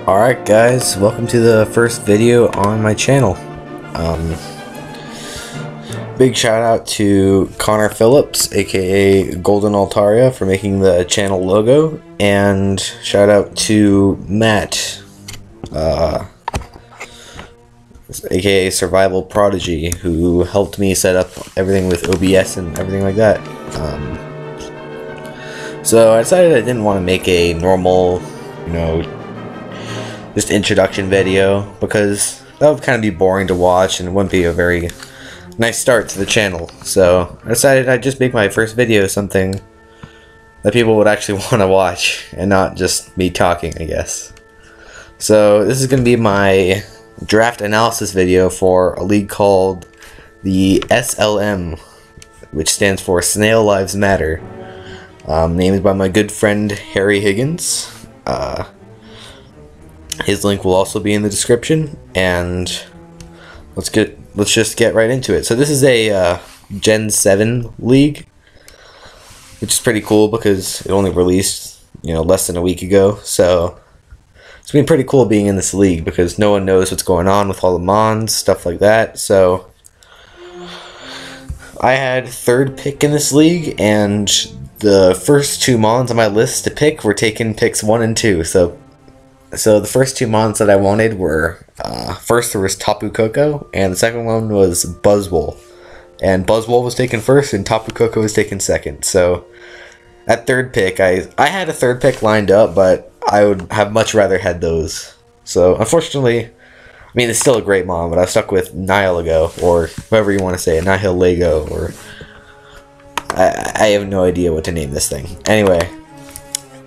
Alright guys, welcome to the first video on my channel. Big shout out to Connor Phillips, aka Golden Altaria, for making the channel logo, and shout out to Matt, aka Survival Prodigy, who helped me set up everything with OBS and everything like that. So I decided I didn't want to make a normal, just introduction video, because that would kind of be boring to watch and it wouldn't be a very nice start to the channel. So I decided I'd just make my first video something that people would actually want to watch and not just me talking, I guess. So this is going to be my draft analysis video for a league called the SLM, which stands for Snail Lives Matter, named by my good friend Harry Higgins. His link will also be in the description, and let's just get right into it. So this is a Gen 7 league, which is pretty cool because it only released less than a week ago. So it's been pretty cool being in this league because no one knows what's going on with all the mons, stuff like that. So I had third pick in this league, and the first two mons on my list to pick were taken picks 1 and 2. So the first two mons that I wanted were, first there was Tapu Koko, and the second one was Buzzwole. And Buzzwole was taken first, and Tapu Koko was taken second. So at third pick, I had a third pick lined up, but I would have much rather had those. So unfortunately, it's still a great mon, but I was stuck with Nihilego, or whatever you want to say, Nihilego, or I have no idea what to name this thing. Anyway,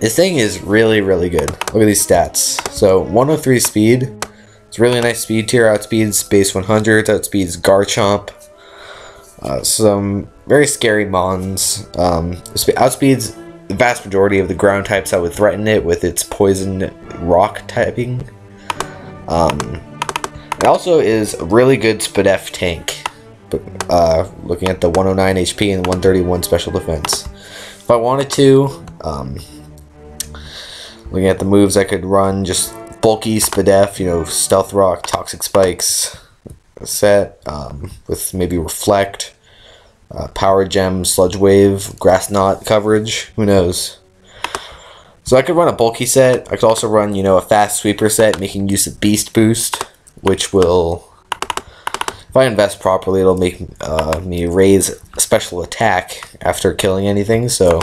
this thing is really, really good. Look at these stats. So 103 speed. It's a really nice speed tier. Outspeeds base 100. Outspeeds Garchomp. Some very scary mons. Outspeeds the vast majority of the ground types that would threaten it with its poison rock typing. It also is a really good Spadef tank. Looking at the 109 HP and 131 special defense. If I wanted to, looking at the moves I could run, just bulky Spadef, Stealth Rock, Toxic Spikes set, with maybe Reflect, Power Gem, Sludge Wave, Grass Knot coverage, who knows. So I could run a bulky set. I could also run, a fast sweeper set, making use of Beast Boost, which will, if I invest properly, it'll make me raise special attack after killing anything. So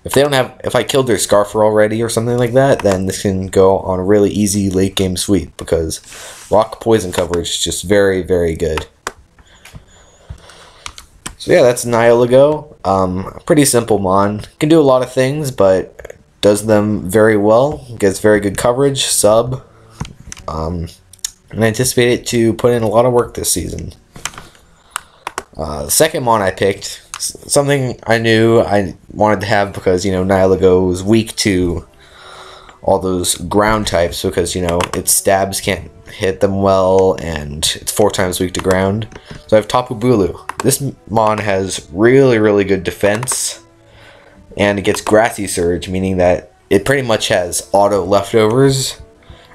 if I killed their Scarfer already or something like that, then this can go on a really easy late game sweep because rock poison coverage is just very, very good. So yeah, that's Nihilego. Pretty simple mon. Can do a lot of things, but does them very well. Gets very good coverage, sub. And I anticipate it to put in a lot of work this season. The second mon I picked, something I knew I wanted to have because, Nihilego was weak to all those ground types because, its stabs can't hit them well and it's 4 times weak to ground. So I have Tapu Bulu. This mon has really, really good defense, and it gets Grassy Surge, meaning that it pretty much has auto leftovers.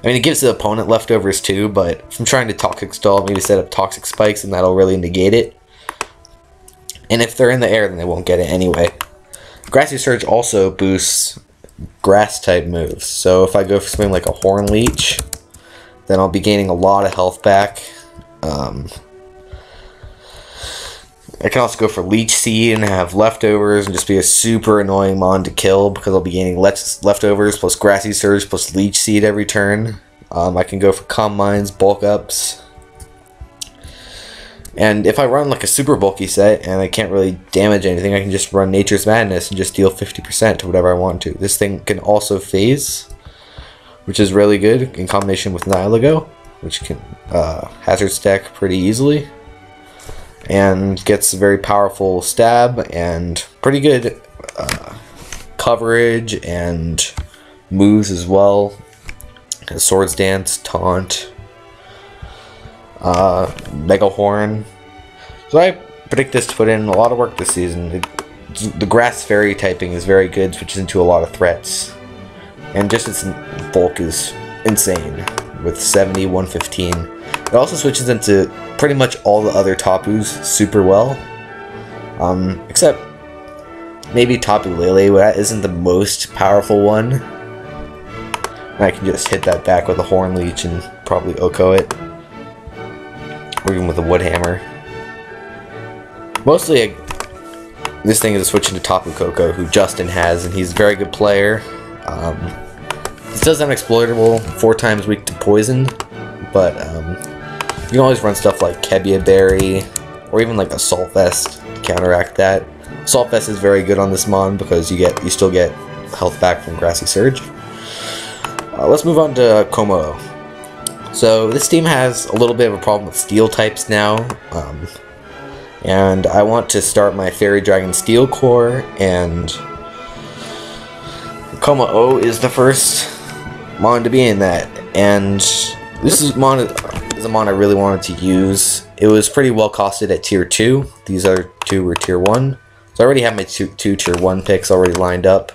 It gives the opponent leftovers too, but if I'm trying to Toxic Stall, maybe set up Toxic Spikes, and that'll really negate it. And if they're in the air, then they won't get it anyway. Grassy Surge also boosts grass type moves. So if I go for something like a Horn Leech, then I'll be gaining a lot of health back. I can also go for Leech Seed and have leftovers and just be a super annoying mon to kill because I'll be gaining leftovers plus Grassy Surge plus Leech Seed every turn. I can go for Calm Minds, Bulk Ups. And if I run like a super bulky set and I can't really damage anything, I can just run Nature's Madness and just deal 50% to whatever I want to. This thing can also phase, which is really good in combination with Nihilego, which can hazard stack pretty easily. And gets a very powerful stab and pretty good coverage and moves as well. Swords Dance, Taunt, Mega Horn. So I predict this to put in a lot of work this season. The Grass Fairy typing is very good, switches into a lot of threats. And just its bulk is insane with 70, 115. It also switches into pretty much all the other Tapus super well. Except maybe Tapu Lele, but that isn't the most powerful one. I can just hit that back with a Horn Leech and probably Oko it. Or even with a Wood Hammer. Mostly, this thing is switching to Tapu Koko, who Justin has, and he's a very good player. This does unexploitable, 4 times weak to poison, but you can always run stuff like Kebia Berry, or even like Assault Vest to counteract that. Assault Vest is very good on this mon because you still get health back from Grassy Surge. Let's move on to Como. So this team has a little bit of a problem with steel types now, and I want to start my Fairy Dragon Steel Core, and Como O is the first mon to be in that, and this is a mon I really wanted to use. It was pretty well costed at tier 2. These other 2 were tier 1. So I already have my two tier 1 picks already lined up.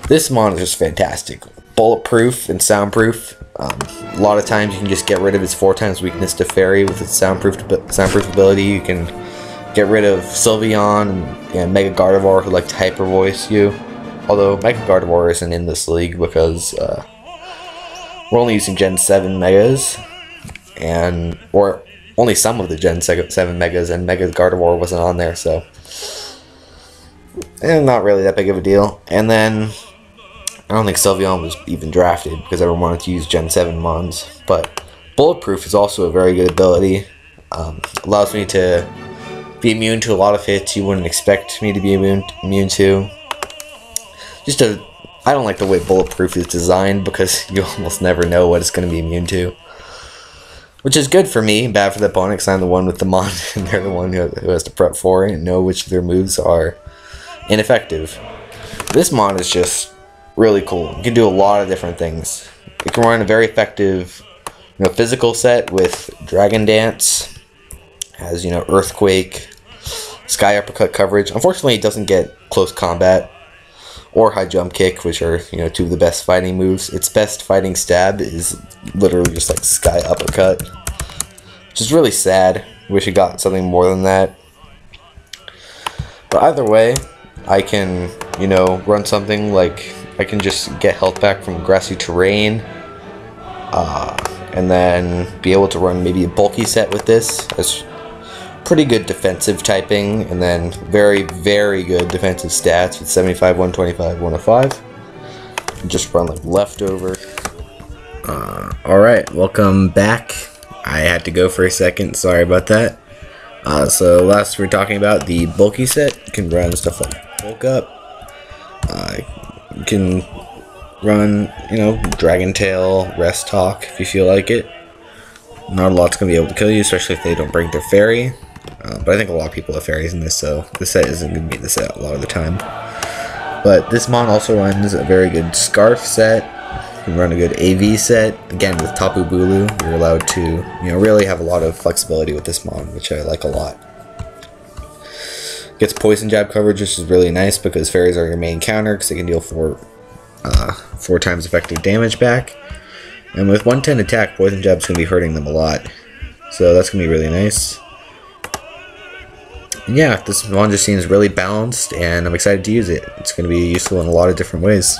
This mon is just fantastic. Bulletproof and soundproof. A lot of times you can just get rid of its 4 times weakness to Fairy with its soundproof ability. You can get rid of Sylveon and Mega Gardevoir, who like to hyper voice you. Although Mega Gardevoir isn't in this league because we're only using Gen 7 Megas, or only some of the Gen 7 Megas, and Mega Gardevoir wasn't on there, so not really that big of a deal. And then I don't think Sylveon was even drafted because everyone wanted to use Gen 7 Mons. But Bulletproof is also a very good ability. Allows me to be immune to a lot of hits you wouldn't expect me to be immune to. I don't like the way Bulletproof is designed because you almost never know what it's going to be immune to. Which is good for me, bad for the opponent because I'm the one with the mon and they're the one who has to prep for it and know which of their moves are ineffective. This mon is just really cool. You can do a lot of different things. It can run a very effective physical set with Dragon Dance. Has Earthquake, Sky Uppercut coverage. Unfortunately, it doesn't get close combat or high jump kick, which are 2 of the best fighting moves. Its best fighting stab is literally just like Sky Uppercut, which is really sad. Wish it got something more than that. But either way, I can run something like I can just get health back from grassy terrain, and then be able to run maybe a bulky set with this. It's pretty good defensive typing, and then very, very good defensive stats with 75, 125, 105. And just run like leftover. Alright, welcome back. I had to go for a second, sorry about that. So last we were talking about the bulky set. You can run stuff like Bulk Up. You can run, Dragon Tail, Rest Talk if you feel like it. Not a lot's going to be able to kill you, especially if they don't bring their Fairy. But I think a lot of people have Fairies in this, so this set isn't going to be the set a lot of the time. But this mon also runs a very good Scarf set. You can run a good AV set. Again, with Tapu Bulu, you're allowed to, really have a lot of flexibility with this mon, which I like a lot. Gets Poison Jab coverage, which is really nice because Fairies are your main counter because they can deal 4 times effective damage back. And with 110 attack, Poison Jab's going to be hurting them a lot. So that's going to be really nice. And yeah, this mon just seems really balanced, and I'm excited to use it. It's going to be useful in a lot of different ways.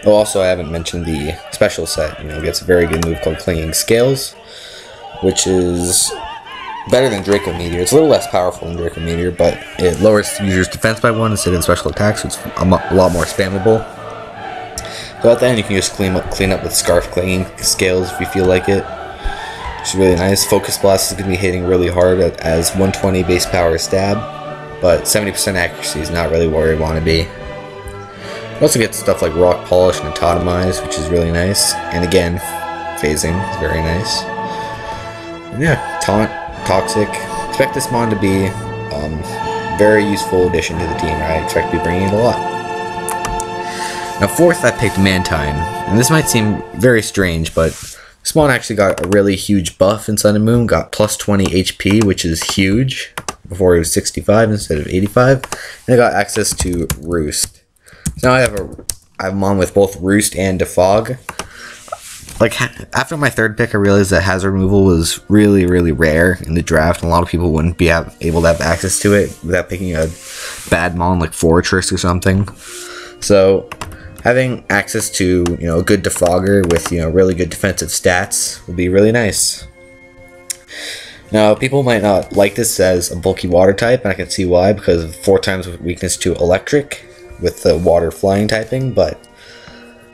Oh, also, I haven't mentioned the special set. It gets a very good move called Clinging Scales, which is better than Draco Meteor. It's a little less powerful than Draco Meteor, but it lowers the user's defense by 1 instead of special attacks, so it's a lot more spammable. So at the end, you can just clean up with Scarf Clinging Scales if you feel like it. Which is really nice. Focus Blast is going to be hitting really hard as 120 base power stab, but 70% accuracy is not really where we want to be. You also get stuff like Rock Polish and Totemize, which is really nice. And again, phasing is very nice. And yeah, Taunt, Toxic. Expect this mon to be a very useful addition to the team. I expect to be bringing it a lot. Now, 4th, I picked Mantine, and this might seem very strange, but this mon actually got a really huge buff in Sun and Moon, got plus 20 HP, which is huge. Before it was 65 instead of 85, and I got access to Roost. So now I I'm on with both Roost and Defog. Like, after my third pick, I realized that hazard removal was really, really rare in the draft, and a lot of people wouldn't be able to have access to it without picking a bad mon like Fortress or something. So, having access to, you know, a good Defogger with, you know, really good defensive stats would be really nice. Now, people might not like this as a bulky water type, and I can see why, because of 4 times weakness to electric with the water flying typing, but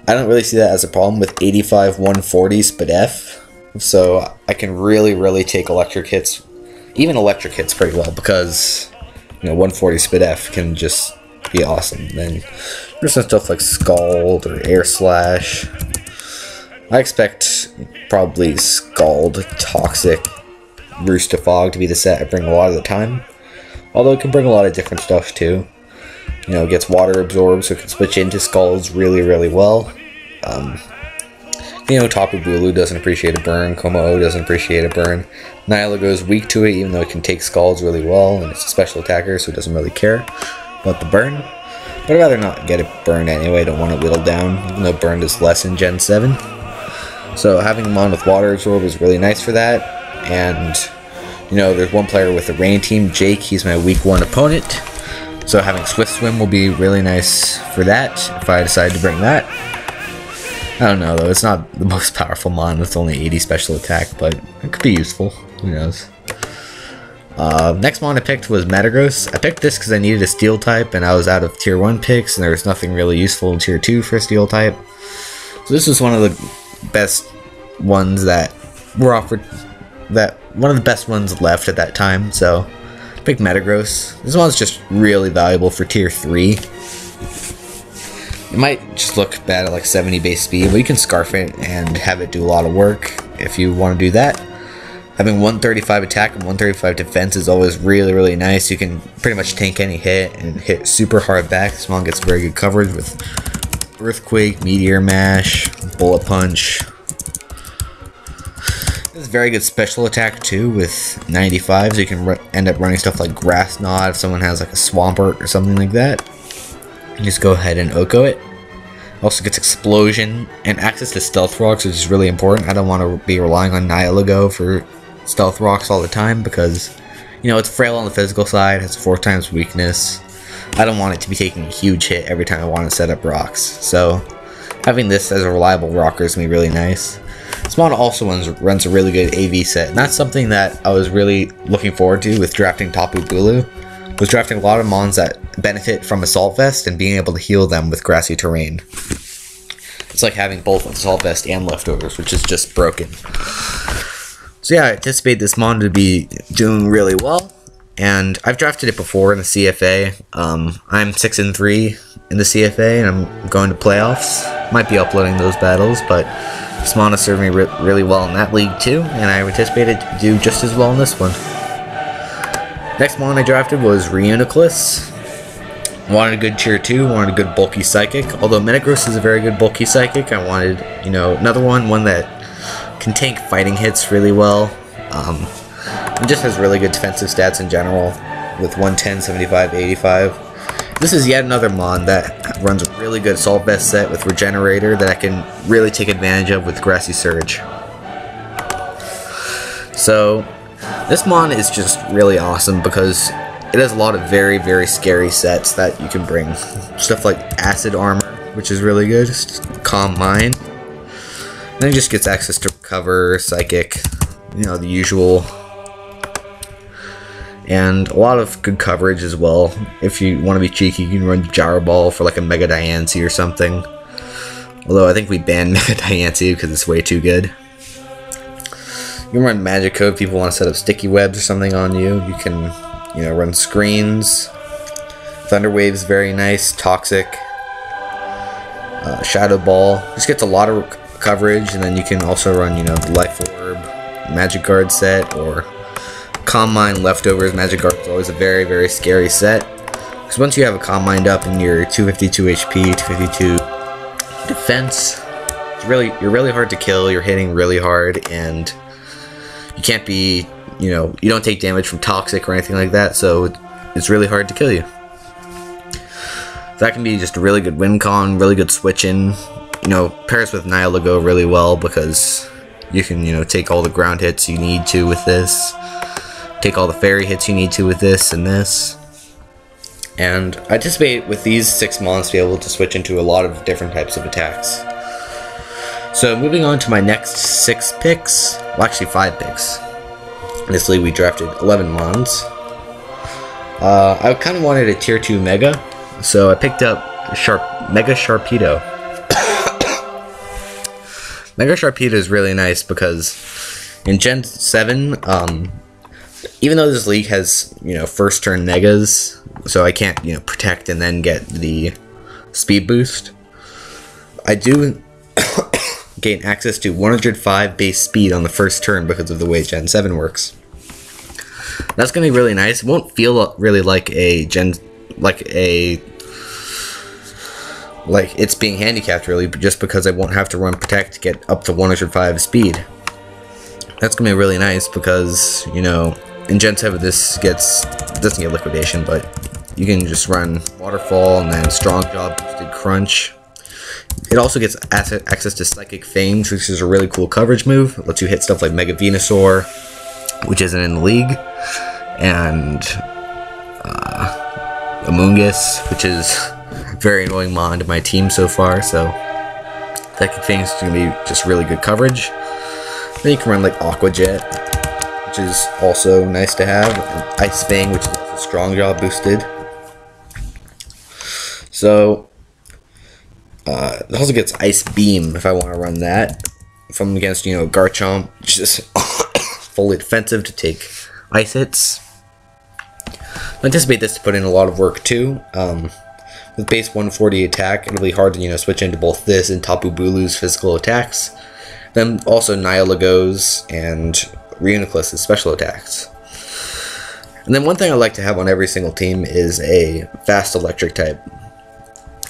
I don't really see that as a problem with 85 140 SPDF, so I can really take electric hits, even electric hits pretty well, because, you know, 140 SPDF can just be awesome. Then there's some stuff like Scald or Air Slash. I expect probably Scald, Toxic, Roost Defog to be the set I bring a lot of the time, although it can bring a lot of different stuff too. You know, it gets water absorbed, so it can switch into Scalds really well. You know, Tapu Bulu doesn't appreciate a burn, Como-O doesn't appreciate a burn. Nyla goes weak to it, even though it can take Scalds really well, and it's a special attacker, so it doesn't really care about the burn. But I'd rather not get it burned anyway, I don't want it whittled down, even though burned is less in Gen 7. So having him on with Water Absorb is really nice for that, and, you know, there's one player with the Rain team, Jake, he's my week 1 opponent. So having Swift Swim will be really nice for that, if I decide to bring that. I don't know though, it's not the most powerful mon with only 80 special attack, but it could be useful, who knows. Next mon I picked was Metagross. I picked this because I needed a steel type and I was out of tier 1 picks and there was nothing really useful in tier 2 for a steel type. So this was one of the best ones that were offered, one of the best ones left at that time, so pick Metagross. This one's just really valuable for tier 3. It might just look bad at like 70 base speed, but you can scarf it and have it do a lot of work if you want to do that. Having 135 attack and 135 defense is always really nice. You can pretty much tank any hit and hit super hard back. This one gets very good coverage with Earthquake, Meteor Mash, Bullet Punch. It's very good special attack too with 95, so you can end up running stuff like Grass Knot if someone has like a Swampert or something like that. You just go ahead and Oko it. Also gets Explosion and access to Stealth Rocks, which is really important. I don't want to be relying on Nihilego for Stealth Rocks all the time because, you know, it's frail on the physical side, has 4 times weakness. I don't want it to be taking a huge hit every time I want to set up rocks. So having this as a reliable rocker is going to be really nice. Spawn also runs a really good AV set, and that's something that I was really looking forward to with drafting Tapu Bulu. Was drafting a lot of mons that benefit from Assault Vest and being able to heal them with grassy terrain. It's like having both Assault Vest and Leftovers, which is just broken. So yeah, I anticipate this mon to be doing really well, and I've drafted it before in the CFA. I'm 6-3 in the CFA, and I'm going to playoffs. Might be uploading those battles, but this mon has served me really well in that league too, and I anticipate it to do just as well in this one. Next mon I drafted was Reuniclus. Wanted a good tier 2, wanted a good bulky psychic. Although Metagross is a very good bulky psychic, I wanted, you know, another one that can tank fighting hits really well. It just has really good defensive stats in general with 110, 75, 85. This is yet another mon that runs a really good Assault Vest set with Regenerator that I can really take advantage of with Grassy Surge. So this mon is just really awesome because it has a lot of very scary sets that you can bring. Stuff like Acid Armor, which is really good, just Calm Mind. And then it just gets access to Recover, Psychic, you know, the usual. And a lot of good coverage as well. If you want to be cheeky, you can run Gyro Ball for like a Mega Diancie or something. Although I think we banned Mega Diancie because it's way too good. You can run Magic Code if people want to set up sticky webs or something on you. You can, you know, run screens. Thunder Wave's very nice. Toxic. Shadow Ball. Just gets a lot of coverage, and then you can also run, you know, the Life Orb, Magic Guard set, or Calm Mind Leftovers. Magic Guard is always a very scary set. Because once you have a Calm Mind up and you're 252 HP, 252 defense, you're really hard to kill. You're hitting really hard, and you can't be, you know, you don't take damage from Toxic or anything like that, so it's really hard to kill you. So that can be just a really good win con, really good switching. You know, pairs with Nihilago really well because you can, you know, take all the ground hits you need to with this. Take all the fairy hits you need to with this and this. And I anticipate with these 6 mons to be able to switch into a lot of different types of attacks. So moving on to my next 6 picks, well actually 5 picks. In this league we drafted 11 mons. I kind of wanted a tier 2 Mega, so I picked up Mega Sharpedo. Mega Sharpedo is really nice because in Gen 7, even though this league has, you know, first turn Megas, so I can't, you know, protect and then get the speed boost, I do gain access to 105 base speed on the first turn because of the way Gen 7 works. That's going to be really nice. It won't feel really like it's being handicapped really, but just because I won't have to run protect to get up to 105 speed. That's going to be really nice because, you know, in Gen 7 this doesn't get liquidation, but you can just run waterfall and then strong jaw boosted crunch. It also gets access to Psychic Fangs, which is a really cool coverage move. It lets you hit stuff like Mega Venusaur, which isn't in the league, and Amoonguss, which is very annoying mon to my team so far, so Psychic Fangs is going to be just really good coverage. Then you can run like Aqua Jet, which is also nice to have, and Ice Fang, which is also strong jaw boosted. So it also gets Ice Beam if I want to run that. If I'm against, you know, Garchomp, just fully defensive to take ice hits. I anticipate this to put in a lot of work too. With base 140 attack, it'll be hard to, you know, switch into both this and Tapu Bulu's physical attacks. Then also Nihilago's and Reuniclus's special attacks. And then one thing I like to have on every single team is a fast electric type.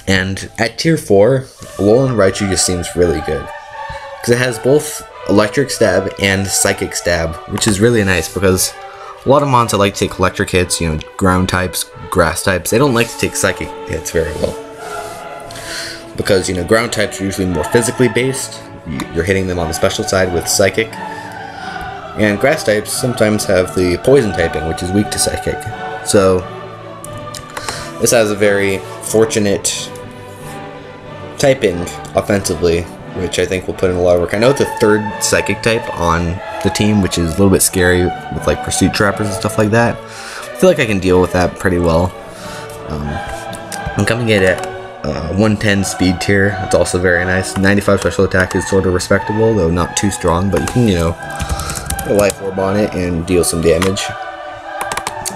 And at tier 4, Alolan Raichu just seems really good. Because it has both electric stab and psychic stab, which is really nice because a lot of mons that like to take electric hits, you know, ground types, grass types, they don't like to take psychic hits very well. Because, you know, ground types are usually more physically based. You're hitting them on the special side with psychic. And grass types sometimes have the poison typing, which is weak to psychic. So this has a very fortunate typing offensively, which I think will put in a lot of work. I know it's a third psychic type on the team, which is a little bit scary with like pursuit trappers and stuff like that. I feel like I can deal with that pretty well. I'm coming in at 110 speed tier. It's also very nice. 95 special attack is sort of respectable, though not too strong, but you can, you know, put a life orb on it and deal some damage.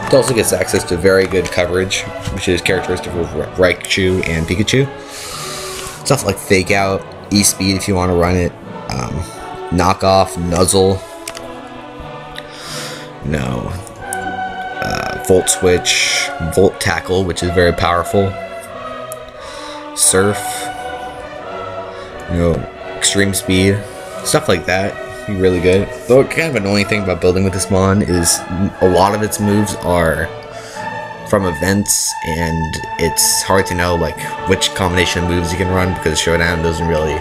It also gets access to very good coverage, which is characteristic of Raichu and Pikachu. Stuff like Fake Out, E-Speed if you want to run it, Knockoff, Nuzzle, Volt Switch, Volt Tackle, which is very powerful, Surf, Extreme Speed, stuff like that. Be really good. Though kind of annoying thing about building with this mon is a lot of its moves are from events, and it's hard to know like which combination of moves you can run because Showdown doesn't really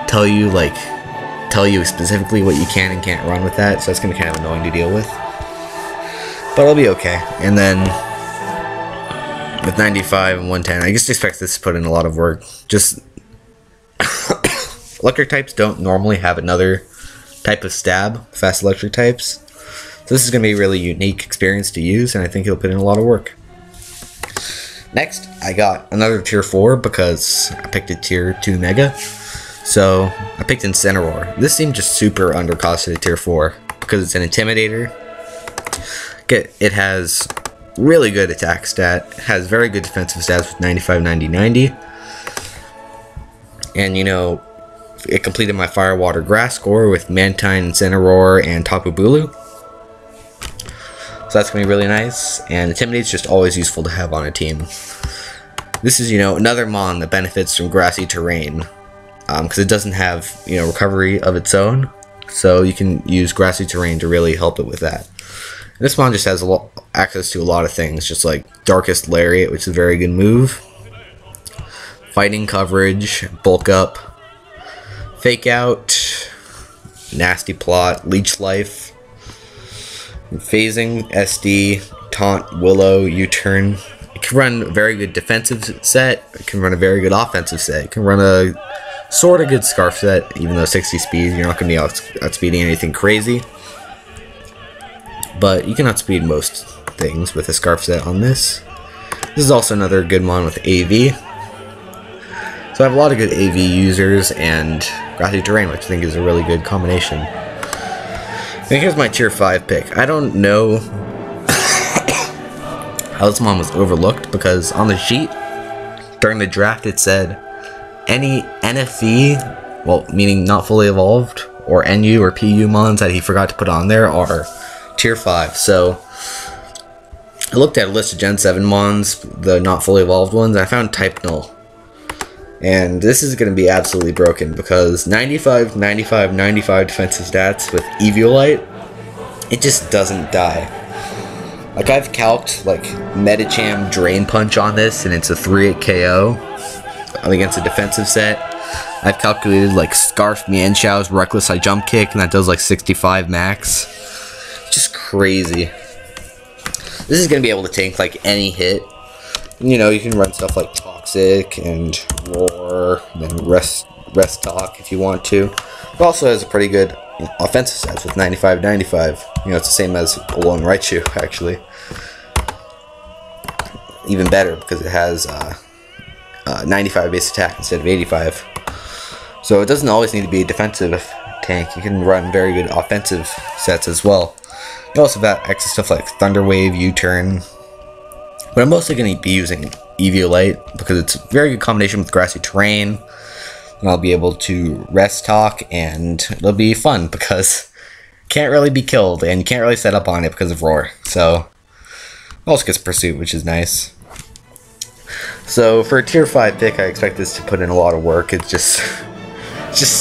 tell you specifically what you can and can't run with that, so that's gonna be kind of annoying to deal with. But it'll be okay. And then with 95 and 110, I just expect this to put in a lot of work. Just electric types don't normally have another type of stab, fast electric types. So this is going to be a really unique experience to use, and I think it'll put in a lot of work. Next, I got another tier 4 because I picked a tier 2 Mega. So I picked Incineroar. This seemed just super undercosted at tier 4 because it's an Intimidator. It has really good attack stat, it has very good defensive stats with 95, 90, 90. And you know, it completed my Fire, Water, Grass score with Mantine, Incineroar, and Tapu Bulu. So that's going to be really nice, and Intimidate's just always useful to have on a team. This is, you know, another mon that benefits from grassy terrain, because it doesn't have, you know, recovery of its own, so you can use grassy terrain to really help it with that. And this mon just has access to a lot of things, just like Darkest Lariat, which is a very good move. fighting coverage, bulk up, fake out, nasty plot, leech life, phasing, SD, taunt, willow, U-turn. It can run a very good defensive set. It can run a very good offensive set. It can run a sort of good scarf set, even though 60 speed, you're not going to be outspeeding anything crazy. But you can outspeed most things with a scarf set on this. This is also another good one with AV. So I have a lot of good AV users and grassy terrain, which I think is a really good combination. And here's my tier 5 pick. I don't know how this one was overlooked, because on the sheet during the draft it said any NFE, well, meaning not fully evolved, or NU or PU mons that he forgot to put on there are tier 5. So I looked at a list of Gen 7 mons, the not fully evolved ones, and I found Type Null. And this is going to be absolutely broken, because 95, 95, 95 defensive stats with Eviolite, it just doesn't die. Like, I've calced, like, Metacham Drain Punch on this, and it's a 3-8 KO against a defensive set. I've calculated, like, Scarf Mienshau's Reckless High Jump Kick, and that does, like, 65 max. Just crazy. This is going to be able to tank, like, any hit. You know, you can run stuff like Toxic and Roar, and then Rest Talk if you want to. It also has a pretty good offensive stats with 95-95. You know, it's the same as Olo and Raichu, actually. Even better, because it has 95 base attack instead of 85. So it doesn't always need to be a defensive tank. You can run very good offensive sets as well. You also have extra stuff like Thunder Wave, U-turn. But I'm mostly going to be using Eviolite because it's a very good combination with grassy terrain. And I'll be able to rest talk, and it'll be fun because you can't really be killed and you can't really set up on it because of Roar. So it also gets Pursuit, which is nice. So for a tier 5 pick, I expect this to put in a lot of work. It's just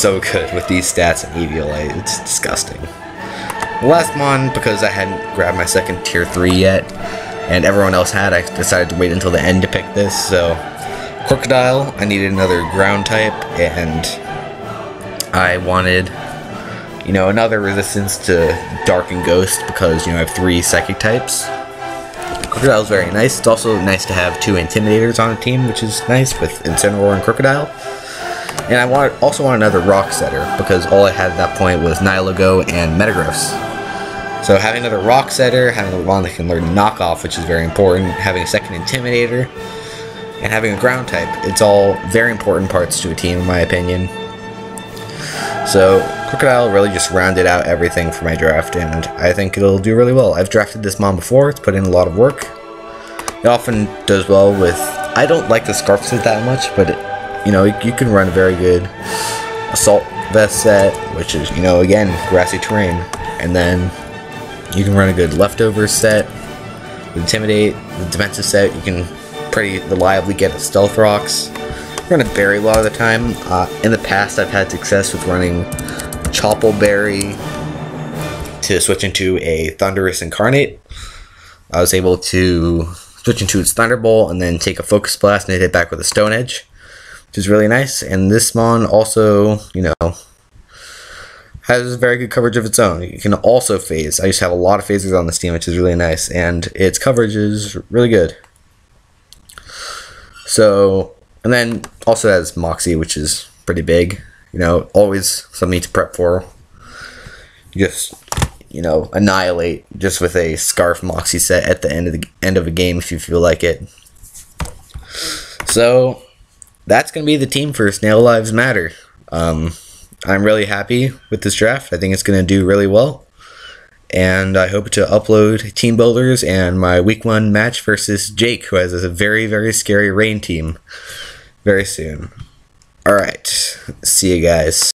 so good with these stats and Eviolite. It's disgusting. The last mon, because I hadn't grabbed my second tier 3 yet, and everyone else had, I decided to wait until the end to pick this. So Crocodile, I needed another ground type, and I wanted, you know, another resistance to Dark and Ghost, because, you know, I have 3 psychic types. Crocodile is very nice. It's also nice to have 2 Intimidators on a team, which is nice with Incineroar and Crocodile. And I also want another Rock Setter, because all I had at that point was Nihilogo and Metagross. So having another Rock Setter, having one that can learn Knockoff, which is very important, having a second Intimidator, and having a ground type, it's all very important parts to a team in my opinion. So Crocodile really just rounded out everything for my draft, and I think it'll do really well. I've drafted this mon before, it's put in a lot of work. It often does well with, I don't like the Scarf set that much, but you know, you can run a very good Assault Vest set, which is, you know, again, grassy terrain. And then you can run a good Leftover set, Intimidate, the defensive set, you can pretty reliably get Stealth Rocks. Run a Berry a lot of the time. In the past, I've had success with running Chople Berry to switch into a Thunderous Incarnate. I was able to switch into its Thunderbolt and then take a Focus Blast and hit it back with a Stone Edge, which is really nice. And this mon also, you know, has very good coverage of its own. You can also phase. I used to have a lot of phasers on this team, which is really nice, and its coverage is really good. So, and then also has Moxie, which is pretty big. You know, always something to prep for. Just, you know, annihilate just with a Scarf Moxie set at the end of a game if you feel like it. So that's going to be the team for Snail Lives Matter. I'm really happy with this draft. I think it's going to do really well. And I hope to upload team builders and my week 1 match versus Jake, who has a very, very scary rain team, very soon. Alright, see you guys.